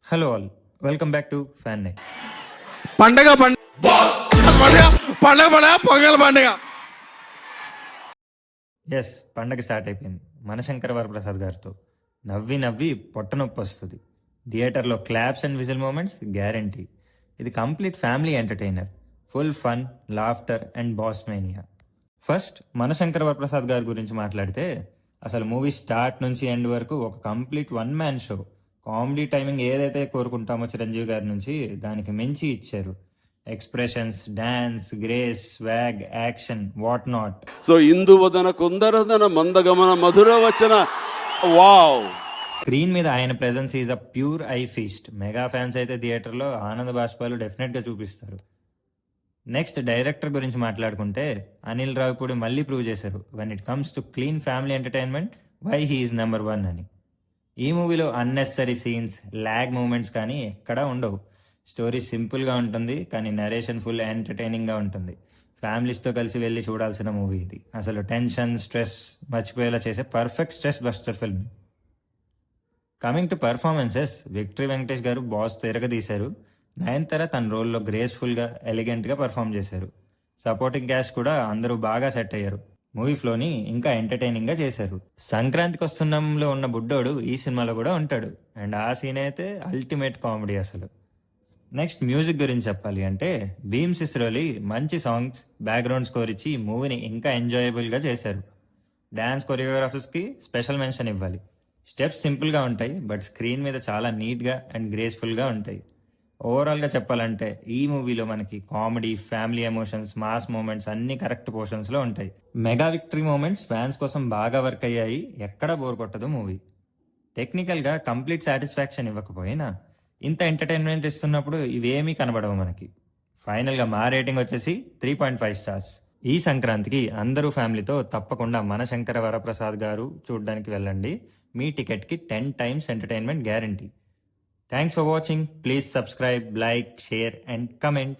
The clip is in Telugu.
Hello all, welcome back to fan night. పండగ పండగ పండగ పండగ పొంగల్ పండగ. ఎస్, పండగ స్టార్ట్ అయిపోయింది మనశంకర వరప్రసాద్ గారితో. నవ్వి నవ్వి పొట్ట నొప్పి వస్తుంది. థియేటర్లో claps and whistle moments guarantee. ఇది complete family entertainer, full fun, laughter and boss mania. First Manashankara Varaprasad గారి గురించి మాట్లాడితే, అసలు మూవీ స్టార్ట్ నుంచి ఎండ్ వరకు ఒక complete one man show. Comedy timing ఏదైతే కోరుకుంటామో చిరంజీవి గారి నుంచి, దానికి మించి ఇచ్చారు. Expressions, dance, grace, swag, action, what not. So ఇందువదన కుందరదన మందగమన మధుర వచన. వావ్. స్క్రీన్ మీద ఆయన presence is a pure eye feast. Mega fans అయితే థియేటర్లో ఆనంద బాష్పాలు డెఫినెట్గా చూపిస్తారు. నెక్స్ట్ డైరెక్టర్ గురించి మాట్లాడుకుంటే, అనిల్ రావిపూడి మళ్ళీ ప్రూవ్ చేశారు when it comes to clean family entertainment why he's number 1 అని. ఈ మూవీలో అన్నెసరీ సీన్స్, ల్యాగ్ మూమెంట్స్ కానీ ఎక్కడా ఉండవు. స్టోరీ సింపుల్గా ఉంటుంది, కానీ నరేషన్ ఫుల్ ఎంటర్టైనింగ్గా ఉంటుంది. ఫ్యామిలీస్తో కలిసి వెళ్ళి చూడాల్సిన మూవీ ఇది. అసలు టెన్షన్, స్ట్రెస్ మర్చిపోయేలా చేసే perfect stress buster film. Coming to performances, victory Venkatesh గారు బాస్తో ఎరగదీశారు. నయనతార తన రోల్లో గ్రేస్ఫుల్గా, ఎలిగెంట్గా పర్ఫామ్ చేశారు. సపోర్టింగ్ క్యాస్ట్ కూడా అందరూ బాగా సెట్ అయ్యారు. మూవీ ఫ్లోని ఇంకా ఎంటర్టైనింగ్గా చేశారు. సంక్రాంతికి వస్తున్నంలో ఉన్న బుడ్డోడు ఈ సినిమాలో కూడా ఉంటాడు, అండ్ ఆ సీన్ అయితే అల్టిమేట్ కామెడీ అసలు. నెక్స్ట్ మ్యూజిక్ గురించి చెప్పాలి అంటే, భీమ్ సిస్రోలి మంచి సాంగ్స్, బ్యాక్గ్రౌండ్ స్కోర్ ఇచ్చి మూవీని ఇంకా ఎంజాయబుల్గా చేశారు. డ్యాన్స్ కొరియోగ్రాఫర్స్కి స్పెషల్ మెన్షన్ ఇవ్వాలి. స్టెప్స్ సింపుల్గా ఉంటాయి, బట్ స్క్రీన్ మీద చాలా నీట్గా అండ్ గ్రేస్ఫుల్గా ఉంటాయి. ఓవరాల్గా చెప్పాలంటే ఈ మూవీలో మనకి comedy, family emotions, mass moments అన్నీ కరెక్ట్ పోర్షన్స్లో ఉంటాయి. మెగా విక్టరీ మూమెంట్స్ ఫ్యాన్స్ కోసం బాగా వర్క్ అయ్యాయి. ఎక్కడా బోర్ కొట్టదు మూవీ. టెక్నికల్గా కంప్లీట్ సాటిస్ఫాక్షన్ ఇవ్వకపోయినా, ఇంత ఎంటర్టైన్మెంట్ ఇస్తున్నప్పుడు ఇవేమీ కనబడవు మనకి. ఫైనల్గా మా రేటింగ్ వచ్చేసి 3.5 స్టార్స్. ఈ సంక్రాంతికి అందరూ ఫ్యామిలీతో తప్పకుండా మనశంకర వరప్రసాద్ గారు చూడడానికి వెళ్ళండి. మీ టికెట్కి 10 times entertainment guarantee. Thanks for watching. Please subscribe, like, share and comment.